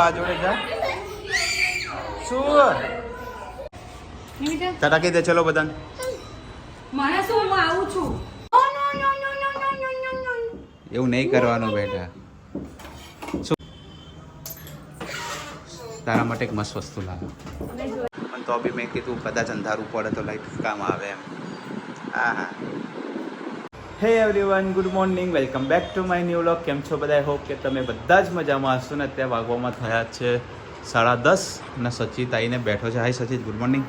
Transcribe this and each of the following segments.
આ જોડે જા શું ટાટા કહી દે ચલો બધાને મને શું હું આવું છું એવું નહીં કરવાનું બેટા શું તારા માટે એક મસ્ત વસ્તુ લાવ્યો પણ તો બી મેં કીધું કદાચ અંધારું પડે તો લાઈટ કામ આવે એમ હા હે everyone good morning welcome back to my new vlog કેમ છો બધા હોપ કે તમે બધા જ મજામાં હશો ને અત્યારે વાગવામાં થયા છે 10:30 અને સચિત આવીને બેઠો છે હાય સચિત ગુડ મોર્નિંગ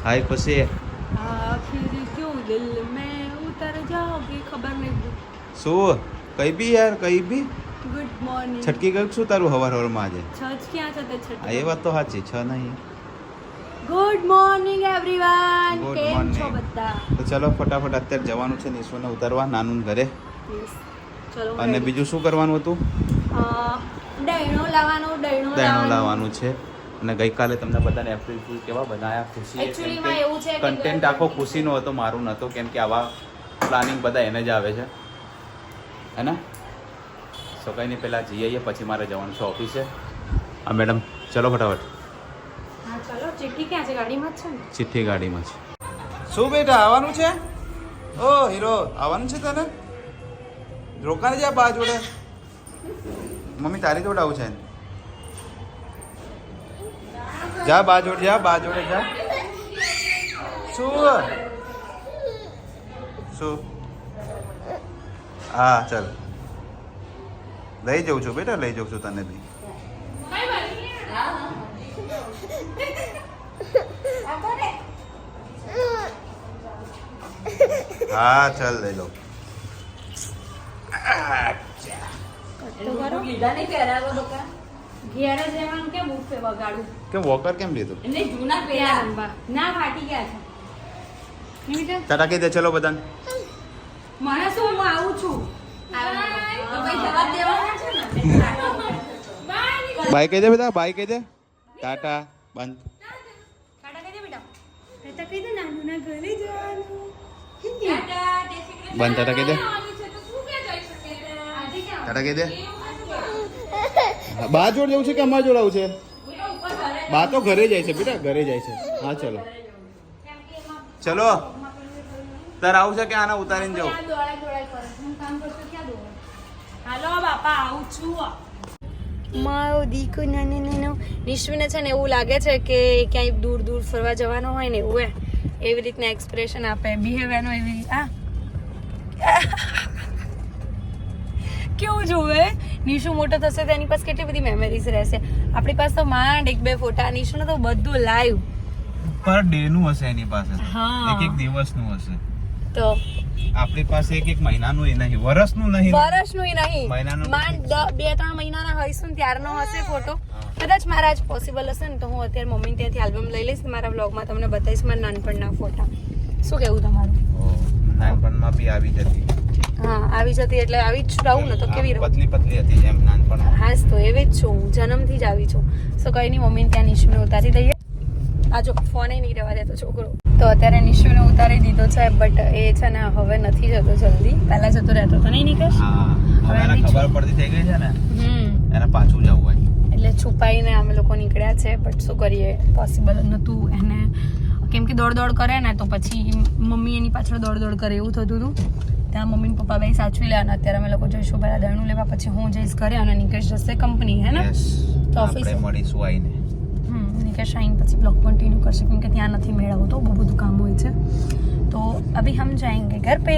હાય ખુશી આખિર ક્યું દિલ મેં ઉતર જાઓગે ખબર નહીં શું કઈ બી યાર કઈ બી ગુડ મોર્નિંગ છટકી ગયું શું તારું હવારમાં આજે છજ ક્યાં છે તે હા છઠ એ વાત તો સાચી છ નહીં ગુડ મોર્નિંગ એવરીવન Good કેમ છો morning. બધા તો ચલો ફટાફટ અત્યારે જવાનું છે નિશુને ઉતારવા નાનું ઘરે Please. ચલો અને બીજું શું કરવાનું હતું દહીણું લાવવાનું દહીણું લાવવાનું છે અને ગઈકાલે તમને બધાને એપ્રિલ ફૂલ કેવા બનાવ્યા ખુશી Actually માં એવું છે કે કન્ટેન્ટ આખો ખુશીનો હતો મારું નહોતો કેમ કે આવા પ્લાનિંગ બધા એને જ આવે છે હે ને સો કંઈ નહીં પહેલાં જઈ આવીએ પછી મારે જવાનું છે ઓફિસે હા મેડમ ચલો ફટાફટ હા ચલો ચીઠી ક્યાં છે ગાડીમાં જ છે ને ચિઠ્ઠી ગાડીમાં છે શું બેટા આવવાનું છે ઓ હીરો આવવાનું છે તને રોકાને જા બા જોડે મમ્મી તારી જોડે આવું છે જા બા જોડે જા શું શું હા ચાલ લઈ જાઉં છું બેટા લઈ જાઉં છું તને બી હા ચાલ લઈ લો ઘેર જ રહેવાનું કેમ ઉઠે વગાડું કેમ વોકર કેમ લીધું એને જૂના પેલા રંબા ના ફાટી ગયા છે ટાટા કહી દે ચલો બધાને મને શું હું આવું છું તો ભાઈ જવાબ દેવાના છે ને બાય કહી દે બેટા બાય કહી દે ટાટા બંધ ટાટા કહી દે બેટા ટાટા કહી દે નાનું ના ઘરે જવાનું બંધ ટાટા કહી દે ટાટા કહી દે બા જોડ જવું છે કે અમારા જોડ આવું છે બા તો ઘરે જાય છે બેટા ઘરે જાય છે હા ચલો ચલો તાર આવું છે કે આને ઉતારીને જાઉં હાલો બાપા આવું છું મારો દીકરો નાનો નાનો નિશ્વિને છે ને એવું લાગે છે કે ક્યાંય દૂર દૂર ફરવા જવાનું હોય ને એવું એવી રીતના એક્સપ્રેશન આપે બિહેવિયરનો એવી કેવું જોવે નિશુ મોટો થશે તો એની પાસે કેટલી બધી મેમરીઝ રહેશે આપણી પાસે તો માંડ એક બે ફોટા નિશુને તો બધું લાઈવ પર ડે નું હશે એની પાસે હા. એક દિવસનું હશે તો આપણી પાસે એક મહિનાનું નહીં વર્ષનું નહીં વર્ષનું નહીં મહિનાનું માંડ 2-3 મહિનાના હઈશું ને ત્યારનો હશે ફોટો કદાચ મારા જ પોસિબલ હશે ને તો હું અત્યારે મમ્મી ત્યાંથી આલ્બમ લઈ લઈશ ને મારા વ્લોગમાં તમને બતાવીશ મારા નાનપણના ફોટા શું કેવું તમારું નાનપણમાં બી આવી જતી હા આવી જતી એટલે આવી જ રહું ને તો કેવી રહું પતલી હતી એમ નાનપણમાં હા તો એવી જ છું હું જન્મથી જ આવી છું સો કઈ નહીં મમ્મીને ત્યાં નિશુને ઉતારી દઈએ આ જો ફોને નહીં રહેવા દેતો છોકરો તો અત્યારે નિશુને ઉતારી દીધો છે બટ એ છે ને હવે નથી જતો જલ્દી પહેલા જતો રહેતો તો નહીં નીકળ હવે એને ખબર પડતી થઈ ગઈ છે ને એને પાછું જવું હોય એટલે છુપાઈને અમે લોકો નીકળ્યા છે બટ શું કરીએ પોસિબલ નહોતું એને કેમ કે દોડ કરે ને તો પછી મમ્મી એની પાછળ દોડ કરે એવું થતું હતું ત્યાં મમ્મી પપ્પા બે સાચવી લે અને અત્યારે અમે લોકો જઈશું પહેલા દહીણું લેવા પછી હું જઈશ ઘરે અને નિકેશ જશે કંપની હે ને તો ઓફિસે મળીશું આવીને નિકેશ આવીને પછી બ્લોગ કન્ટિન્યુ કરશે કેમ કે ત્યાં નથી મેળવતો બહુ બધું કામ હોય છે તો અભી હમ જાએંગે ઘર પે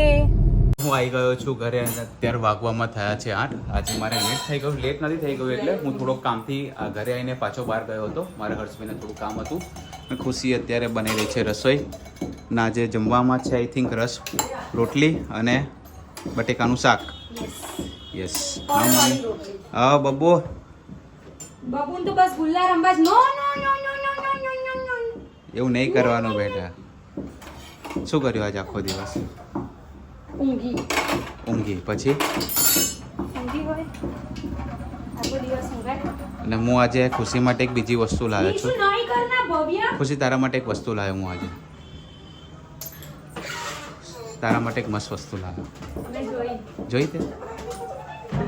હું આવી ગયો છું ઘરે અને અત્યારે વાગવામાં થયા છે 8 આજે મારે લેટ નથી થઈ ગયું એટલે હું થોડોક કામથી ઘરે આવીને પાછો બહાર ગયો હતો મારે હર્ષભાઈને થોડું કામ હતું અને ખુશી અત્યારે બની રહી છે રસોઈ ના જે જમવામાં છે આઈ થિંક રસ રોટલી અને બટેકાનું શાક યસ હા બબ્બો બબુન તો બસ ગુલ્લા રંબાજ નો એવું નહીં કરવાનું બેટા શું કર્યું આજે આખો દિવસ ઊંઘી પછી હોય આખો દિવસ ઊંઘાય અને હું આજે ખુશી માટે એક બીજી વસ્તુ લાવ્યો છું નહીં કરના ભવ્ય ખુશી તારા માટે એક વસ્તુ લાવ્યો હું આજે તારા માટે એક મસ્ત વસ્તુ લાવ્યો મેં જોઈ જોઈ તે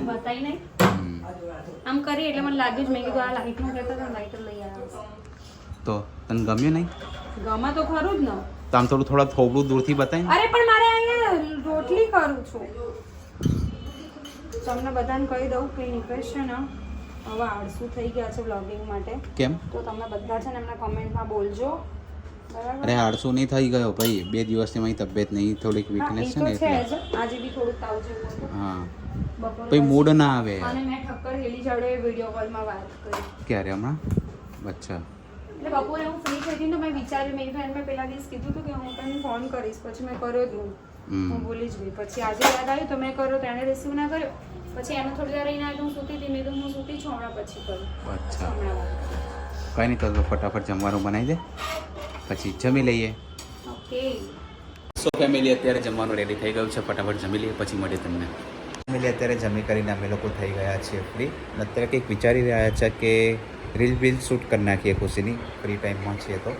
બતાઈ નહીં આમ કરી એટલે મને લાગ્યું જ મેં કીધું આ લાઇટનું કહેતા હતા લાઇટર લઈ આવ્યા તો તને ગમ્યું નહીં? ગમા તો ખરું જ ને. તો આમ થોડા થોબડું દૂરથી બતાય. અરે પણ મારે અહીંયા રોટલી કરું છું. તમને બધાને કહી દઉં કે નિકેશ છે ને હવે આળસુ થઈ ગયા છે વ્લોગિંગ માટે. કેમ? તો તમે બધા છે ને એમના કમેન્ટમાં બોલજો. બરાબર? અરે આળસુ નહીં થઈ ગયો ભાઈ, 2 દિવસથી મારી તબિયત નહીં, થોડીક હા, વીકનેસ ઈ છે તો ને છે એટલે. જ. આજે બી થોડું તાવ જેવું હતું. હા બપોર ભાઈ મૂડ ના આવે. અને મેં ઠક્કર હેલી જોડે વિડીયો કોલમાં વાત કરી. ક્યારે હમણાં? અચ્છા. એટલે બપોરે હું ફ્રી થઈ હતી તો મેં વિચાર્યું મેં ફ્રેન્ડ મેં પેલા દિવસ કીધું હતું કે હું તને ફોન કરીશ, પછી મેં કર્યો જ નહીં. હું ભૂલી જ ગઈ. પછી આજે યાદ આવ્યું તો મેં કર્યો તો એણે રિસીવ ના કર્યો. પછી એને થોડી વાર રહીને આવ્યું હું સૂતી હતી. મેં તો હું સૂતી છું હમણાં પછી કરું. અચ્છા હમણાં વાત. કંઈ નહીં, તો ફટાફટ જમવાનું બનાવી દે પછી જમી લઈએ. ઓકે. સો ફેમિલી અત્યારે જમવાનું રેડી થઈ ગયું છે, ફટાફટ જમી લઈએ પછી મળીએ તમને. ફેમિલી અત્યારે જમી કરીને અમે લોકો થઈ ગયા છીએ ફ્રી. અત્યારે કંઈક વિચારી રહ્યા છે કે રીલ શૂટ કરી નાખીએ ખુશીની, ફ્રી ટાઈમમાં છીએ તો.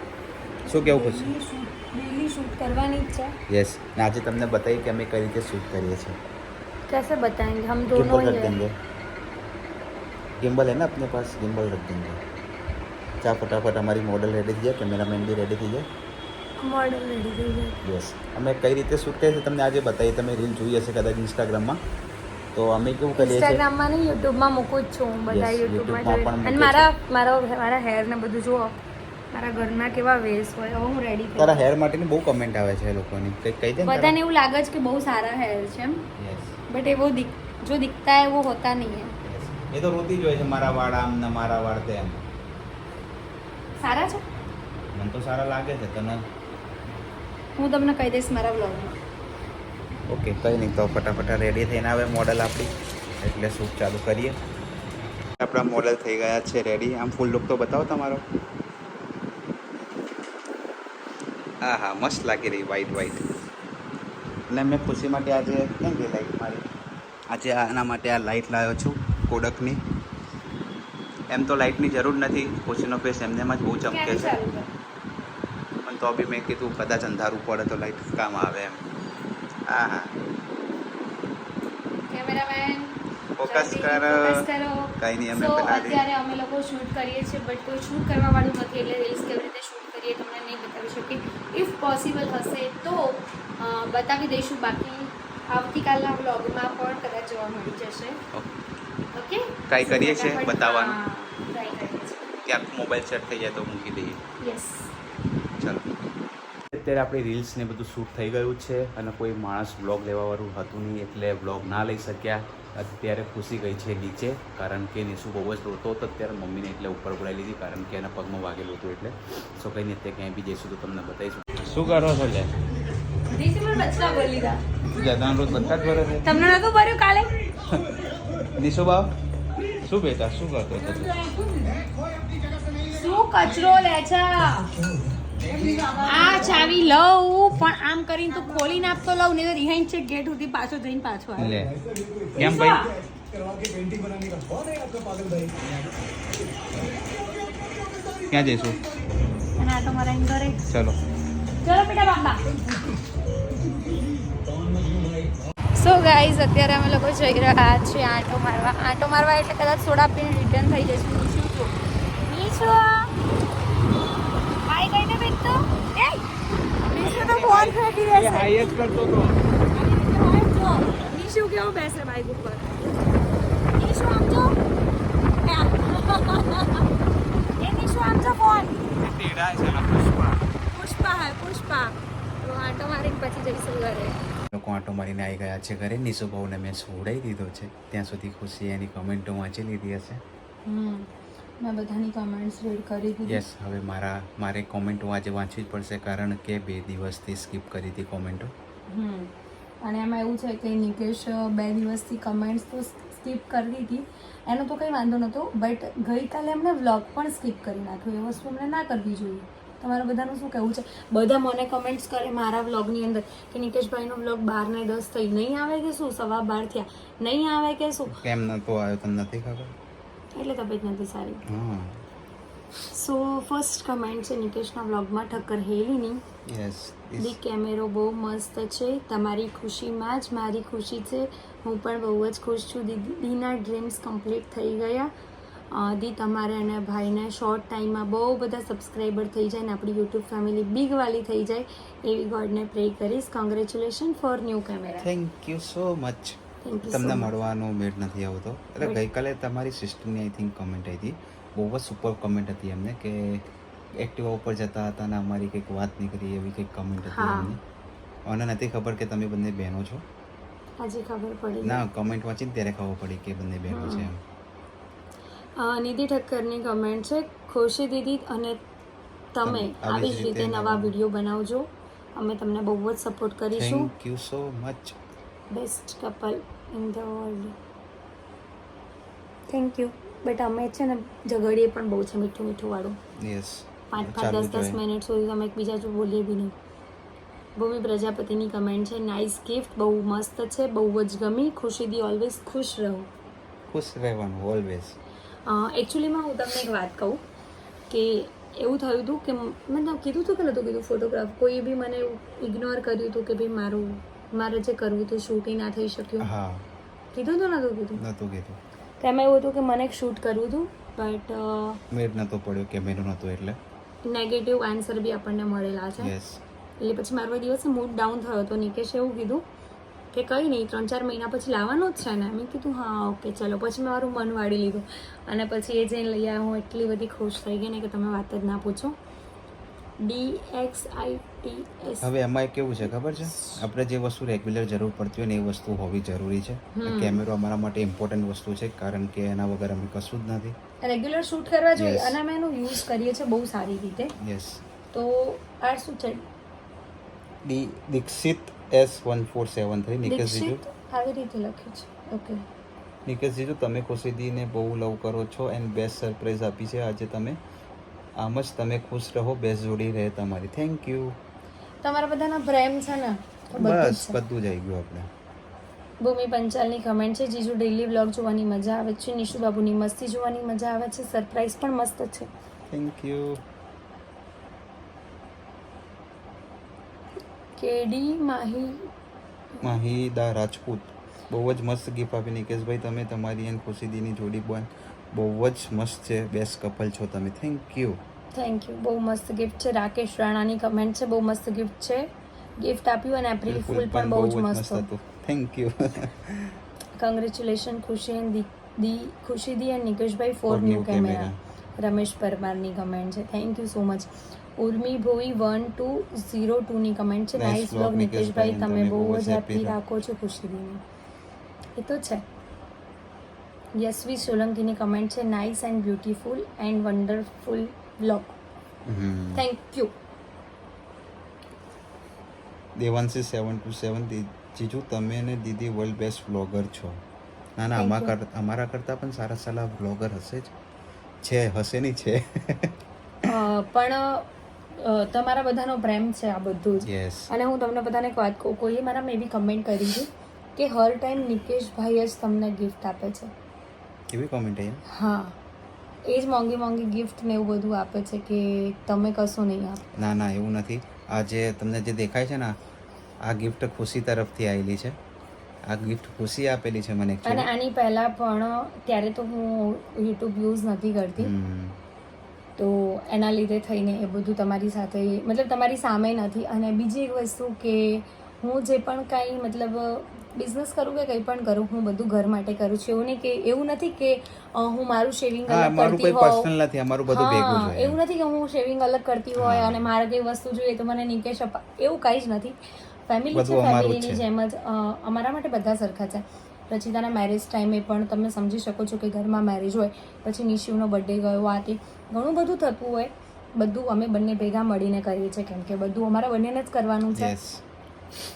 શું કેવું ખુશી? ડેલી શૂટ કરવાની જ છે. યસ, ને આજે તમને બતાવી કે અમે કઈ રીતે શૂટ કરીએ છીએ. कैसे बताएंगे हम गिम्बल दोनों रख देंगे, गिम्बल है ना अपने पास, गिम्बल रख देंगे. चा फटाफट हमारी मॉडल रेडी થઈ જાય, કેમેરામેન બી રેડી થઈ જાય. मॉडल रेडी થઈ જાય. યસ, અમે કઈ રીતે શૂટ કરીએ છીએ તમને આજે બતાવીએ. તમે રીલ જોઈ હશે કદાચ ઇન્સ્ટાગ્રામમાં. તો અમે કેવું કરીએ છીએ, ઇન્સ્ટાગ્રામમાં નહીં યુટ્યુબમાં મૂકું જ છું હું. બધા Yes, યુટ્યુબમાં YouTube માં પણ જોઈએ. અને મૂકે મારા હેર ને બધું જુઓ. મારા ઘરના કેવા વેસ હોય. હવે હું રેડી થઈ તારા હેર માટેની બહુ કમેન્ટ આવે છે લોકોની, કંઈક કહી દે ને. બધાને એવું લાગે છે કે બહુ સારા હેર છે એમ, યસ, બટ એ जो दिखता है वो होता नहीं है. એ તો રોતી જ હોય છે, મારા વાળ આમ ને મારા વાળ તેમ. સારા છે. મને તો સારા લાગે છે તને. હું તમને કહી દઈશ મારા વ્લોગમાં. ઓકે, કંઈ નહીં, તો ફટાફટ રેડી થઈને આવે મોડલ આપણી, એટલે શૂટ ચાલુ કરીએ. આપણા મોડલ થઈ ગયા છે રેડી. આમ ફૂલ લુક તો બતાવો તમારો. હા હા, મસ્ત લાગી રહી વ્હાઈટ. એટલે મેં ખુશી માટે આજે કેમ કે લાઈટ મારી, આજે આના માટે આ લાઈટ લાવ્યો છું કોડકની. એમ તો લાઇટની જરૂર નથી, ખુશીનો ફેસ એમનેમ જ બહુ ચમકે છે, પણ તો બી મેં કીધું કદાચ અંધારું પડે તો લાઇટ કામ આવે એમ. હા હા, કેમેરામેન ફોકસ કર. કંઈ નહીં, અમે પેલા અત્યારે અમે લોકો શૂટ કરીએ છીએ, બટ કોઈ શૂટ કરવા વાળું નથી, એટલે રીલ્સ કેવી રીતે શૂટ કરીએ તમને નહીં બતાવી શકીએ. ઇફ પોસિબલ હશે તો બતાવી દઈશું. બાકી આવતીકાલના વ્લોગમાં પણ કદાચ જોવા મળી જશે. ઓકે, ટ્રાય કરીએ છીએ બતાવવાનું. ટ્રાય કરીએ છીએ કે આખું મોબાઈલ સેટ થઈ જાય તો મૂકી દઈએ. યસ. ચાલો, અત્યારે આપણી રીલ્સ ને બધું શૂટ થઈ ગયું છે અને કોઈ માણસ વ્લોગ લેવાવાળું હતું નહીં, એટલે વ્લોગ ના લઈ શક્યા. અત્યારે ખુશી ગઈ છે નીચે, કારણ કે નિશુ બહુ જ રોતો હતો. અત્યારે મમ્મીને એટલે ઉપર બોલાવી લીધી, કારણ કે એના પગમાં વાગેલું હતું. એટલે સો કંઈ નહીં, અત્યારે ક્યાંય બી જઈશું તો તમને બતાવીશું. શું કરો છો? લે બચકા બોલી દા. જતાનો રોજ બધા જ ભરે છે. તમને નતું ભર્યું કાલે? નિશુ બાવ શું બેટા, શું કરતો હતો? શું કચરો લે છે? આ ચાવી લઉં પણ આમ કરીને તું ખોલી નાખતો લઉં, નહીં તો રિહાઈન છે ગેટ સુધી પાછો જઈને પાછો આવે. લે કેમ ભાઈ? ક્યાં જઈશું? અને આ તો મારા ઘરે. ચલો ચલો બેટા બાબા. સો ગાઈઝ, અત્યારે અમે લોકો જઈ રહ્યા છીએ આંટો મારવા એટલે કદાચ સોડા પીને રિટર્ન થઈ જશે. નીચું હાય કહીને બેન તો એ નીચું તો ફોન ફેંકી દેશે. હાઈ જ કરતો તો. નીચું કેવો બેસે બાઈક ઉપર? નીચું આમ જો. એ નીચું આમ જો ફોન. તેડા છે ને પુષ્પા. પુષ્પા. તો આંટો મારીને પછી જઈશું ઘરે. લોકો આંટો મારીને આવી ગયા છે ઘરે. નિશુ બહુને મેં સુવડાવી દીધો છે. ત્યાં સુધી ખુશી એની કમેન્ટો વાંચી લીધી હશે. મેં બધાની કમેન્ટ્સ રીડ કરી દીધી. યસ, હવે મારે કોમેન્ટો આજે વાંચવી જ પડશે, કારણ કે 2 દિવસથી સ્કીપ કરી હતી કોમેન્ટો. અને એમાં એવું છે કે નિકેશ 2 દિવસથી કમેન્ટ્સ તો સ્કીપ કરી હતી. એનો તો કંઈ વાંધો નહોતો, બટ ગઈકાલે એમને વ્લોગ પણ સ્કીપ કરી નાખ્યો. એ વસ્તુ એમને ના કરવી જોઈએ. તમારા બધાનું શું કહેવું છે? બધા મને કમેન્ટ્સ કરે મારા વ્લોગની અંદર કે નિકેશભાઈનો વ્લોગ 12 ને 10 થઈ, નહીં આવે કે શું? 12:15 થયા, નહીં આવે કે શું? કેમ નતો આવ્યો તને નથી ખબર? એટલે તબિયત નથી સારી. હા, સો ફર્સ્ટ કમેન્ટ છે નિકેશના વ્લોગમાં ઠક્કર હેલીની. યસ દી કેમેરો બહુ મસ્ત છે, તમારી ખુશીમાં જ મારી ખુશી છે, હું પણ બહુ જ ખુશ છું. દીદીના ડ્રીમ્સ કમ્પ્લીટ થઈ ગયા. દી તમારે અને ભાઈને શોર્ટ ટાઈમમાં બહુ બધા સબસ્ક્રાઈબર થઈ જાય ને આપણી યુટ્યુબ ફેમિલી બિગ વાલી થઈ જાય એવી ગોડને પ્રે કરીશ. Congratulation four new camera. Thank you so much. Thank you તમને સો મચ. મળવાનો મેળ નથી આવતો. એટલે ગઈકાલે તમારી સિસ્ટરની આઈ થિંક કમેન્ટ આવી હતી, બહુ જ સુપર કમેન્ટ હતી એમને કે એક્ટિવા ઉપર જતા હતા ને અમારી કંઈક વાત નહીં કરી એવી કંઈક કમેન્ટ હતી હા. એમની. મને નથી ખબર કે તમે બંને બહેનો છો. આજે ખબર પડી. ના, કમેન્ટ વાંચીને ત્યારે ખબર પડી કે બંને બહેનો છે એમ. નિધિ ઠક્કરની કમેન્ટ છે, ખુશી દીદી અને તમે આવી જ રીતે નવા વિડીયો બનાવજો, અમે તમને બહુ જ સપોર્ટ કરીશું. Thank you so much. Best couple in the world. Thank you. But અમે છે ને ઝઘડીએ પણ બહુ છે, મીઠું મીઠું વાળું. યસ. 5-5 10-10 મિનિટ સુધી તમે એકબીજા જો બોલીએ બી નહીં. ભૂમિ પ્રજાપતિની કમેન્ટ છે, નાઇસ ગિફ્ટ, બહુ મસ્ત છે, બહુ જ ગમી. ખુશી દી ઓલવેઝ ખુશ રહો. ખુશ રહેવાનું ઓલવેઝ. એકચ્યુઅલીમાં હું તમને એક વાત કહું કે એવું થયું હતું કે મેં તમને કીધું હતું કે નહોતું કીધું, ફોટોગ્રાફ કોઈ બી મને ઇગ્નોર કર્યું હતું કે ભાઈ મારે જે કરવું હતું શૂટિંગ ના થઈ શક્યું. હા. કીધું હતું નહોતું કીધું? નહોતું કીધું. તેમાં એવું હતું કે મને એક શૂટ કરવું હતું બટ મેળ નહોતો પડ્યો કે મેળું નહોતું એટલે. નેગેટિવ આન્સર બી આપણને મળેલા છે. યસ. એટલે પછી મારો દિવસે મૂડ ડાઉન થયો હતો. નિકેશે એવું કીધું કે કંઈ નહીં 3-4 મહિના પછી લાવવાનો જ છે ને. મેં કીધું હા ઓકે ચલો. પછી મેં મારું મન વાળી લીધું અને પછી એ જઈને લઈ આવ્યા. હું એટલી બધી ખુશ થઈ ગઈ ને કે તમે વાત જ ના પૂછો. DXITS. હવે એમાં કેવું છે ખબર છે, આપણે જે વસ્તુ રેગ્યુલર જરૂર પડતી હોય ને એ વસ્તુ હોવી જરૂરી છે. કેમેરો અમારા માટે ઇમ્પોર્ટન્ટ વસ્તુ છે કારણ કે એના વગર અમે કશું જ નથી. રેગ્યુલર શૂટ કરવા જોઈએ Yes. અને અમે એનો યુઝ કરીએ છીએ બહુ સારી રીતે. યસ. તો આ શું છે? દીક્ષિત S1473. નિકેશ જીજુ. દીક્ષિત આવી રીતે લખ્યું છે. ઓકે. નિકેશ જીજુ, તમે ખુશીદીને બહુ લવ કરો છો એન્ડ બેસ્ટ સરપ્રાઈઝ આપી છે આજે તમે. આમ જ તમે ખુશ રહો, બેસ્ટ જોડી રહે તમારી. Thank you. તમારા બધાનો પ્રેમ છે ને તો બધું જ બસ છે. બધું જ આવી ગયું આપણે. ભૂમિ પંચાલની કમેન્ટ છે, જીજુ ડેઈલી વ્લોગ જોવાની મજા આવે છે, નિશુ બાબુની મસ્તી જોવાની મજા આવે છે, સરપ્રાઈઝ પણ મસ્ત છે. Thank you. KD Mahida Rajput, બહુ જ મસ્ત ગિફ્ટ આપી નિકેશભાઈ તમે. તમારી એન્ડ ખુશીદીની જોડી પણ બહુ જ મસ્ત છે, બેસ્ટ કપલ છો તમે. Thank you. Thank you. બહુ મસ્ત ગિફ્ટ છે. રાકેશ રાણાની કમેન્ટ છે, બહુ મસ્ત ગિફ્ટ છે, ગિફ્ટ આપ્યું અને એપ્રિલ ફૂલ પણ બહુ જ મસ્ત હતું. Thank you. Congratulation Khushi and ખુશીદી એન્ડ નિકેશભાઈ ફોર ન્યૂ કેમેરા. રમેશ પરમારની કમેન્ટ છે, thank you so much. Urmi Bhoi 1202 ની કમેન્ટ છે, નાઇસ બ્લોગ નિકેશભાઈ, તમે બહુ જ હેપી રાખો છો ખુશીદીને. એ તો છે. યશવી સોલંકીની કમેન્ટ છે, nice and beautiful and wonderful blog. Thank you. Devanshi 727. જીજુ તમે ને દીદી વર્લ્ડ બેસ્ટ વ્લોગર છો. ના ના, Thank અમારા કરતાં પણ સારા સારા વ્લોગર હશે જ છે, હશે નહીં છે. પણ તમારા બધાનો પ્રેમ છે આ બધું જ. યસ. અને હું તમને બધાને એક વાત કહું, કોઈએ મારા મેં બી કમેન્ટ કરી હતી કે હર ટાઈમ નિકેશભાઈ જ તમને ગિફ્ટ આપે છે. કેવી કોમેન્ટ આવી? હા, એ જ મોંઘી મોંઘી ગિફ્ટ ને એવું બધું આપે છે કે તમે કશું નહીં આપો. ના ના, એવું નથી. આ જે તમને જે દેખાય છે ને, આ ગિફ્ટ ખુશી તરફથી આવેલી છે. આ ગિફ્ટ ખુશી આપેલી છે મને અને એકચ્યુઅલી. આની પહેલાં પણ ત્યારે તો હું યુટ્યુબ યુઝ નથી કરતી, તો એના લીધે થઈને એ બધું તમારી સાથે મતલબ તમારી સામે નથી. અને બીજી એક વસ્તુ કે હું જે પણ કાંઈ મતલબ બિઝનેસ કરું કે કંઈ પણ કરું, હું બધું ઘર માટે કરું છું. એવું નહીં કે એવું નથી કે હું મારું શેવિંગ હા, અલગ મારું કરતી કોઈ હોઉં. પર્સનલ નથી, અમારું બધું ભેગું હા, જ હોય. એવું નથી કે હું શેવિંગ અલગ કરતી હોય અને મારે કઈ વસ્તુ જોઈએ તો મને નિકેશ એવું કાંઈ જ નથી. ફેમિલી છે, બધું અમારું જ ફેમિલીની છે. જેમ જ અમારા માટે બધા સરખા છે. રચિતાના મેરેજ ટાઈમે પણ તમે સમજી શકો છો કે ઘરમાં મેરેજ હોય, પછી નિશિવનો બર્થડે ગયો, આ તે ઘણું બધું થતું હોય. બધું અમે બંને ભેગા મળીને કરીએ છીએ કેમ કે બધું અમારા બંનેને જ કરવાનું છે. યસ.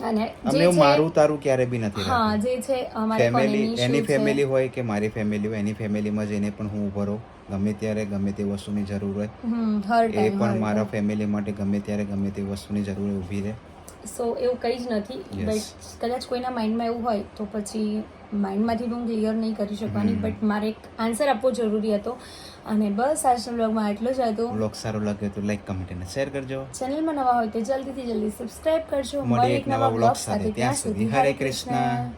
અને અમે જે એવું છે મારું તારું ક્યારે બી નથી હા, રાખ્યું. જે છે અમારે પણ ફેમિલી, એની એની issue છે. ફેમિલી હોય કે મારી ફેમિલી હોય, એની ફેમિલીમાં જઈને પણ હું ઊભો રહું ગમે ત્યારે, ગમે તે વસ્તુની જરૂર હોય. હર એ ટાઈમ પણ મારા ફેમિલી માટે ગમે ત્યારે ગમે તે વસ્તુની જરૂર હોય ઊભી રહે. સો એવું કંઈ જ નથી. Yes. બટ કદાચ કોઈના માઇન્ડમાં એવું હોય તો પછી માઇન્ડમાંથી હું ક્લિયર નહીં કરી શકવાની, બટ મારે એક આન્સર આપવો જરૂરી હતો. અને બસ આજના બ્લોગમાં એટલો જ હતો. બ્લોગ સારો લાગ્યો તો લાઈક કમેન્ટ અને શેર કરજો. ચેનલમાં નવા હોય તો જલ્દીથી જલ્દી સબસ્ક્રાઇબ કરજો. મળીએ એક નવા બ્લોગ સાથે. ત્યાં સુધી હરે કૃષ્ણ.